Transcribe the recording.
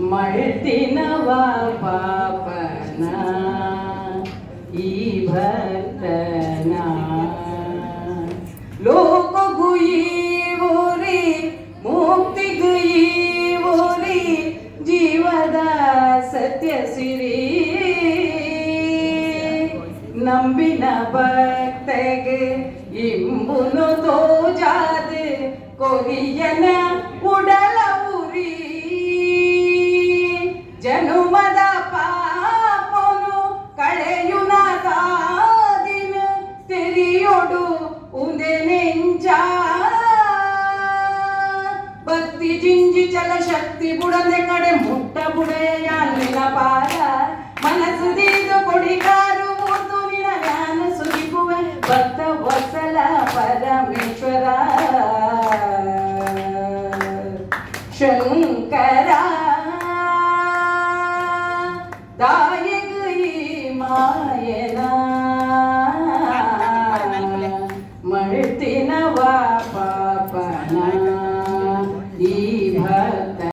ಮಳ್ತಿನವ ಪಾಪನ ಈ ಭಕ್ತನ ಲೋಕಗೂ ಈವೋರಿ ಮುಕ್ತಿಗೂ ಈವೋರಿ ಜೀವದ ಸತ್ಯ ಸಿರಿ ನಂಬಿನ ಭಕ್ತಗೆ ಇಂಬುನು ತೋಜಾದ ಕೊರಿಯನ ಉಡಲ ಉರಿ ಜನುಮದ ಪಾಪನು ಕಳೆಯುನ ಕಾದಿನ ತೆರಿಯೊಡು ಉಂದೆ ನೆಂಚ ಭಕ್ತಿ ಜಿಂಜಿ ಚಲ ಶಕ್ತಿ ಬುಡದೆ ಕಡೆ ಮುಟ್ಟ ಬುಡೆಯ ನಿನ್ನ ಪಾದ ಮನಸ್ಸು ದೀದು ಕೊಡಿಗಾರು ಮೂತು ನಿನ ಜ್ಞಾನ ಸುರಿಗುವೆ ಭಕ್ತ ವತ್ಸಲ ಪರಮೇಶ್ವರ ಶಂಕರ दायक माँ